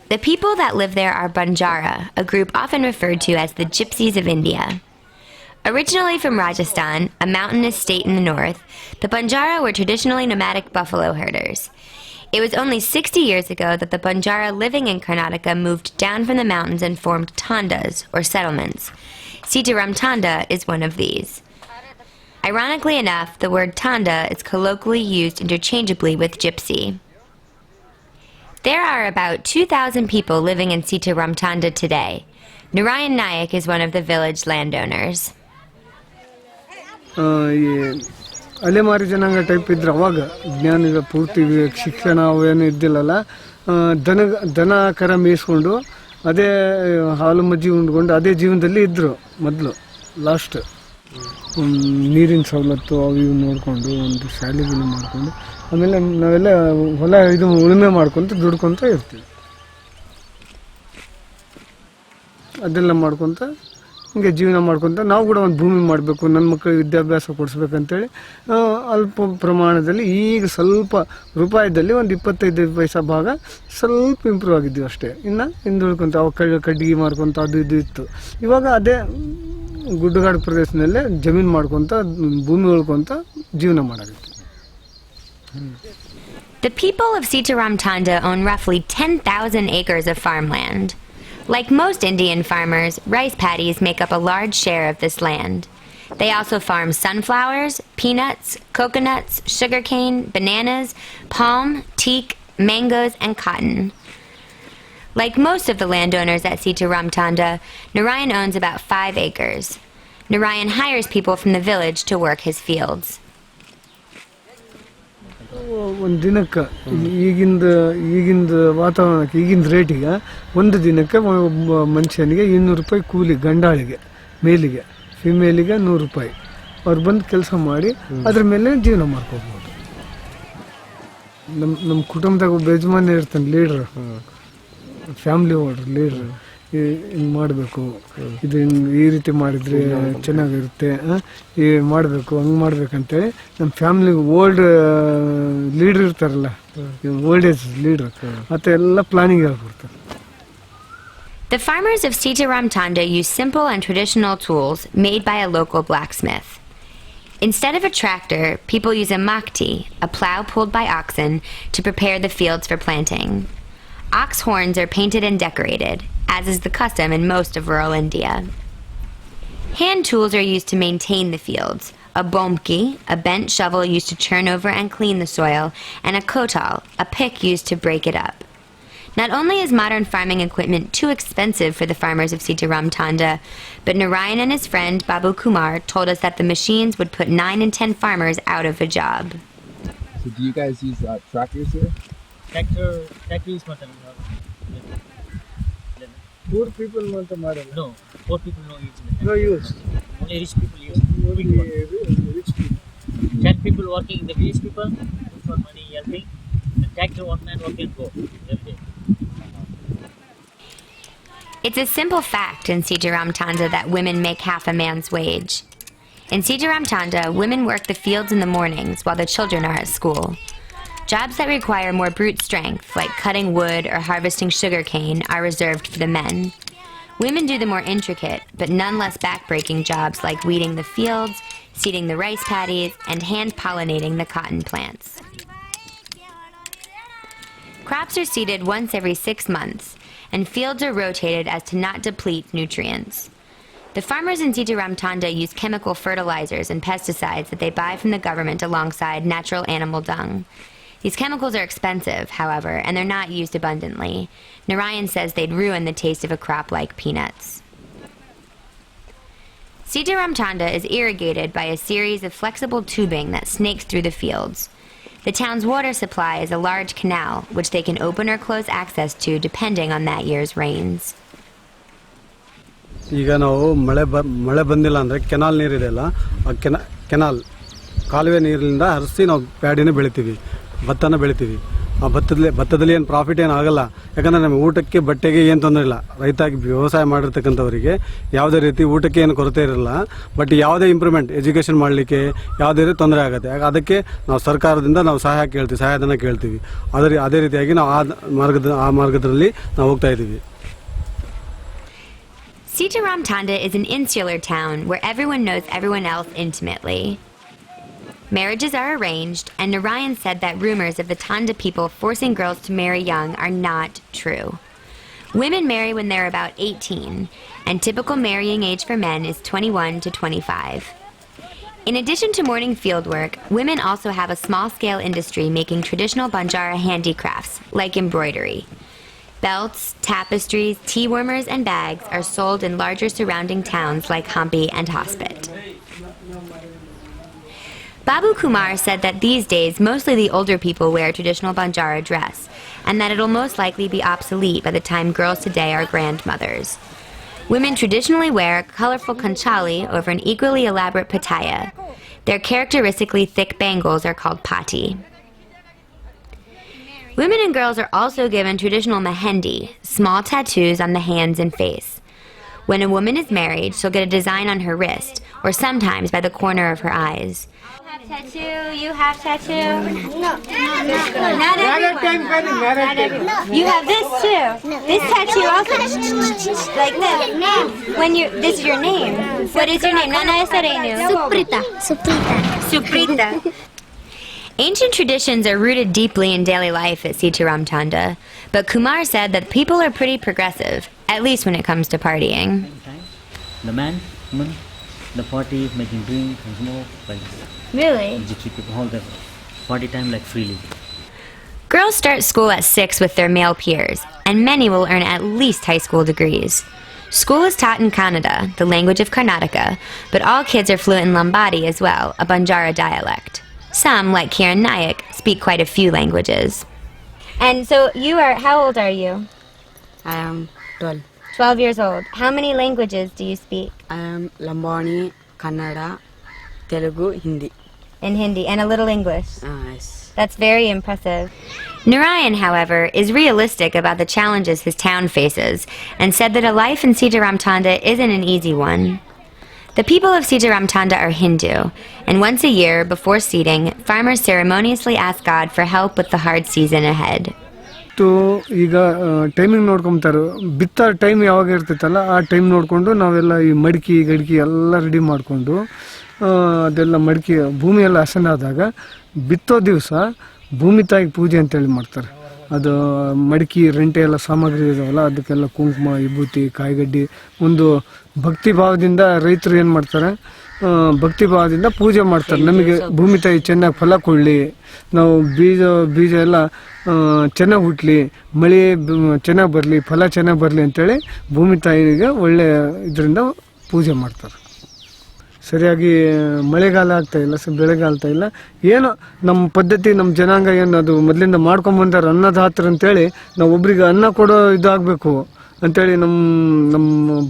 The people that live there are Banjara, a group often referred to as the Gypsies of India. Originally from Rajasthan, a mountainous state in the north, the Banjara were traditionally nomadic buffalo herders. It was only 60 years ago that the Banjara living in Karnataka moved down from the mountains and formed tandas, or settlements. Sitaramtanda is one of these. Ironically enough, the word tanda is colloquially used interchangeably with gypsy. There are about 2,000 people living in Sitaramtanda today. Narayan Nayak is one of the village landowners. ಅಲೆಮಾರಿ ಜನಾಂಗ type ಇದ್ರೆ ಅವಾಗ ಜ್ಞಾನಿಗ ಪೂರ್ತಿ ಶಿಕ್ಷಣ ಅವೇನು ಇದ್ದಿಲ್ಲಲ್ಲ. ದನ ಕರ ಮೇಯಿಸ್ಕೊಂಡು ಅದೇ ಹಾಲು ಮಜ್ಜಿ ಉಂಡ್ಕೊಂಡು ಅದೇ ಜೀವನದಲ್ಲಿ ಇದ್ದರು ಮೊದಲು. ಲಾಸ್ಟ್ ನೀರಿನ ಸವಲತ್ತು ಅವು ಇವು ನೋಡಿಕೊಂಡು ಒಂದು ಶಾಲೆಗಳು ಮಾಡಿಕೊಂಡು ಆಮೇಲೆ ನಾವೆಲ್ಲ ಹೊಲ ಇದು ಉಳುಮೆ ಮಾಡ್ಕೊತ ದುಡ್ಕೊತ ಇರ್ತೀವಿ. ಅದೆಲ್ಲ ಮಾಡ್ಕೊತ ಹಿಂಗೆ ಜೀವನ ಮಾಡ್ಕೊತ ನಾವು ಕೂಡ ಒಂದು ಭೂಮಿ ಮಾಡಬೇಕು, ನನ್ನ ಮಕ್ಕಳಿಗೆ ವಿದ್ಯಾಭ್ಯಾಸ ಕೊಡಿಸ್ಬೇಕಂತೇಳಿ ಅಲ್ಪ ಪ್ರಮಾಣದಲ್ಲಿ ಈಗ ಸ್ವಲ್ಪ ರೂಪಾಯಿದಲ್ಲಿ ಒಂದು 25 ಪೈಸಾ ಭಾಗ ಸ್ವಲ್ಪ ಇಂಪ್ರೂವ್ ಆಗಿದ್ದೀವಿ ಅಷ್ಟೇ. ಇನ್ನು ಹಿಂದುಳ್ಕೊಂತ ಅವಾಗ ಕಡ್ಡಿಗೆ ಮಾರ್ಕೊತ ಅದು ಇದು ಇತ್ತು. ಇವಾಗ ಅದೇ ಗುಡ್ಡಗಾಡು ಪ್ರದೇಶದಲ್ಲೇ ಜಮೀನು ಮಾಡ್ಕೊತ ಭೂಮಿ ಉಳ್ಕೊತ ಜೀವನ ಮಾಡಾಗಿತ್ತು. The people of Sitaramtanda own roughly 10,000 acres of farmland. Like most Indian farmers, rice paddies make up a large share of this land. They also farm sunflowers, peanuts, coconuts, sugarcane, bananas, palm, teak, mangoes, and cotton. Like most of the landowners at Sitaramtanda, Narayan owns about 5 acres. Narayan hires people from the village to work his fields. ಒಂದು ದಿನಕ್ಕೆ ಈಗಿಂದ ವಾತಾವರಣಕ್ಕೆ ಈಗಿನ ರೇಟಿಗೆ ಒಂದು ದಿನಕ್ಕೆ ಒಬ್ಬ ಮನುಷ್ಯನಿಗೆ 200 ರೂಪಾಯಿ ಕೂಲಿ, ಗಂಡಾಳಿಗೆ, ಮೇಲಿಗೆ, ಫಿಮೇಲಿಗೆ 100 ರೂಪಾಯಿ. ಅವ್ರು ಬಂದು ಕೆಲಸ ಮಾಡಿ ಅದ್ರ ಮೇಲೆ ಜೀವನ ಮಾಡ್ಕೋಬೋದು. ನಮ್ಮ ಕುಟುಂಬದಾಗ ಒಬ್ಬ ಯಜಮಾನ ಇರ್ತಾನೆ, ಲೀಡ್ರ್, ಫ್ಯಾಮಿಲಿ ಓಡ್ರ್ ಲೀಡ್ರ್. ಹಿಂಗೆ ಮಾಡಬೇಕು, ಇದು ಈ ರೀತಿ ಮಾಡಿದರೆ ಚೆನ್ನಾಗಿರುತ್ತೆ, ಮಾಡಬೇಕು, ಹಂಗೆ ಮಾಡ್ಬೇಕಂತೇಳಿ ನಮ್ಮ ಫ್ಯಾಮಿಲಿಗೆ ಓಲ್ಡ್ ಲೀಡ್ರ್ ಇರ್ತಾರಲ್ಲ, ಓಲ್ಡ್ ಏಜ್ ಲೀಡ್ರ್, ಮತ್ತು ಎಲ್ಲ ಪ್ಲಾನಿಂಗ್ ಹೇಳ್ಕೊಡ್ತಾರೆ. The farmers of Sitaramtanda use simple and traditional tools made by a local blacksmith. Instead of a tractor, people use a makti, a plow pulled by oxen, to prepare the fields for planting. Ox horns are painted and decorated, as is the custom in most of rural India. Hand tools are used to maintain the fields. A bomki, a bent shovel used to churn over and clean the soil, and a kotal, a pick used to break it up. Not only is modern farming equipment too expensive for the farmers of Sitaramtanda, but Narayan and his friend Babu Kumar told us that the machines would put 9 in 10 farmers out of a job. So do you guys use tractors here? Tractor use matter. Poor people want to marry. No, poor people no use. No use. Only rich people use. Only rich people. 10 people working, the village people look for money, helping. The tractor, one man work and go every day. It's a simple fact in Sitaramtanda that women make half a man's wage. In Sitaramtanda, women work the fields in the mornings while the children are at school. Jobs that require more brute strength, like cutting wood or harvesting sugarcane, are reserved for the men. Women do the more intricate, but none less backbreaking jobs like weeding the fields, seeding the rice paddies, and hand-pollinating the cotton plants. Crops are seeded once every 6 months, and fields are rotated as to not deplete nutrients. The farmers in Sitaramtanda use chemical fertilizers and pesticides that they buy from the government alongside natural animal dung. These chemicals are expensive, however, and they're not used abundantly. Narayan says they'd ruin the taste of a crop like peanuts. Sitaramtanda is irrigated by a series of flexible tubing that snakes through the fields. The town's water supply is a large canal, which they can open or close access to depending on that year's rains. ಈಗ ನಾವು ಮಳೆ ಬಂದಿಲ್ಲ ಅಂದರೆ canal ನೀರಿದೆಯಲ್ಲ, ಆ canal ಕಾಲುವೆ ನೀರಿನಿಂದ ಹರಿಸಿ ನಾವು ಪ್ಯಾಡಿನ ಬೆಳಿತೀವಿ, ಭತ್ತನ ಬೆಳಿತೀವಿ. ಆ ಭತ್ತದಲ್ಲಿ ಏನು ಪ್ರಾಫಿಟ್ ಏನು ಆಗಲ್ಲ. ಯಾಕಂದರೆ ನಮಗೆ ಊಟಕ್ಕೆ ಬಟ್ಟೆಗೆ ಏನು ತೊಂದರೆ ಇಲ್ಲ. ರೈತಾಗಿ ವ್ಯವಸಾಯ ಮಾಡಿರ್ತಕ್ಕಂಥವರಿಗೆ ಯಾವುದೇ ರೀತಿ ಊಟಕ್ಕೆ ಏನು ಕೊರತೆ ಇರಲ್ಲ. ಬಟ್ ಯಾವುದೇ ಇಂಪ್ರೂವ್ಮೆಂಟ್ ಎಜುಕೇಷನ್ ಮಾಡಲಿಕ್ಕೆ ಯಾವುದೇ ರೀತಿ ತೊಂದರೆ ಆಗುತ್ತೆ. ಅದಕ್ಕೆ ನಾವು ಸರ್ಕಾರದಿಂದ ನಾವು ಸಹಾಯಧನ ಕೇಳ್ತೀವಿ. ಅದೇ ರೀತಿಯಾಗಿ ನಾವು ಆ ಮಾರ್ಗದಲ್ಲಿ ನಾವು ಹೋಗ್ತಾ ಇದ್ದೀವಿ. Sitaramtanda is an insular town where everyone knows everyone else intimately. Marriages are arranged, and Narayan said that rumors of the Tanda people forcing girls to marry young are not true. Women marry when they're about 18, and typical marrying age for men is 21 to 25. In addition to morning fieldwork, women also have a small-scale industry making traditional Banjara handicrafts, like embroidery. Belts, tapestries, tea warmers, and bags are sold in larger surrounding towns like Hampi and Hospet. Babu Kumar said that these days mostly the older people wear traditional Banjara dress, and that it'll most likely be obsolete by the time girls today are grandmothers. Women traditionally wear a colorful kanchali over an equally elaborate pataya. Their characteristically thick bangles are called pati. Women and girls are also given traditional mehendi, small tattoos on the hands and face. When a woman is married, she'll get a design on her wrist, or sometimes by the corner of her eyes. Tattoo, you have tattoo? No. Not everyone. Not everyone. You have this too. No. This tattoo also. Like this. No. This is your name. What is your name? Nana Sarenu. Suprita. Ancient traditions are rooted deeply in daily life at Seetharamtanda, but Kumar said that people are pretty progressive, at least when it comes to partying. The man, woman, the party, making drink and smoke, like Really? gypsy people, all the party time like freely. Girls start school at 6 with their male peers, and many will earn at least high school degrees. School is taught in Kannada, the language of Karnataka, but all kids are fluent in Lambadi as well, a Banjara dialect. Some, like Kiran Nayak, speak quite a few languages. And so how old are you? I am 12. 12 years old. How many languages do you speak? I am Lambani, Kannada, Telugu, Hindi. In Hindi, and a little English. Yes. That's very impressive. Narayan, however, is realistic about the challenges his town faces and said that a life in Seetharamtanda isn't an easy one. The people of Sitaramtanda are Hindu, and once a year, before seeding, farmers ceremoniously ask God for help with the hard season ahead. ಈಗ timing ನೋಡ್ಕೊಂತಾರೆ. ಬಿತ್ತೋ time ಯಾವಾಗ ಇರ್ತೈತಲ್ಲ ಆ time ನೋಡಿಕೊಂಡು ನಾವೆಲ್ಲ ಈ ಮಡಿಕೆ ಗಡಿಕೆ ಎಲ್ಲ ರೆಡಿ ಮಾಡಿಕೊಂಡು ಅದೆಲ್ಲ ಮಡಿಕೆ ಭೂಮಿ ಎಲ್ಲ ಹಸನಾದಾಗ ಬಿತ್ತೋ ದಿವಸ ಭೂಮಿ ತಾಯಿಗೆ ಪೂಜೆ ಅಂತೇಳಿ ಮಾಡ್ತಾರೆ. ಅದು ಮಡಿಕೆ ರೆಂಟೆ ಎಲ್ಲ ಸಾಮಗ್ರಿ ಇದಾವಲ್ಲ ಅದಕ್ಕೆಲ್ಲ ಕುಂಕುಮ ವಿಭೂತಿ ಕಾಯಿಗಡ್ಡಿ ಒಂದು ಭಕ್ತಿ ಭಾವದಿಂದ ರೈತರು ಏನು ಮಾಡ್ತಾರೆ, ಭಕ್ತಿ ಭಾವದಿಂದ ಪೂಜೆ ಮಾಡ್ತಾರೆ. ನಮಗೆ ಭೂಮಿ ತಾಯಿ ಚೆನ್ನಾಗಿ ಫಲ ಕೊಡಲಿ, ನಾವು ಬೀಜ ಎಲ್ಲ ಚೆನ್ನಾಗಿ ಹುಟ್ಟಲಿ, ಮಳೆ ಚೆನ್ನಾಗಿ ಬರಲಿ, ಫಲ ಚೆನ್ನಾಗಿ ಬರಲಿ ಅಂತೇಳಿ ಭೂಮಿ ತಾಯಿಗೆ ಒಳ್ಳೆ ಇದರಿಂದ ಪೂಜೆ ಮಾಡ್ತಾರೆ. ಸರಿಯಾಗಿ ಮಳೆಗಾಲ ಆಗ್ತಾ ಇಲ್ಲ, ಬೆಳೆಗಾಲ ಆಗ್ತಾ ಇಲ್ಲ. ಏನೋ ನಮ್ಮ ಪದ್ಧತಿ ನಮ್ಮ ಜನಾಂಗ ಏನು ಅದು ಮೊದಲಿಂದ ಮಾಡ್ಕೊಂಬಂದಾರ ಅನ್ನದಾತ್ರ ಅಂತೇಳಿ ನಾವು ಒಬ್ರಿಗೆ ಅನ್ನ ಕೊಡೋ ಇದಾಗಬೇಕು ಅಂತೇಳಿ ನಮ್ಮ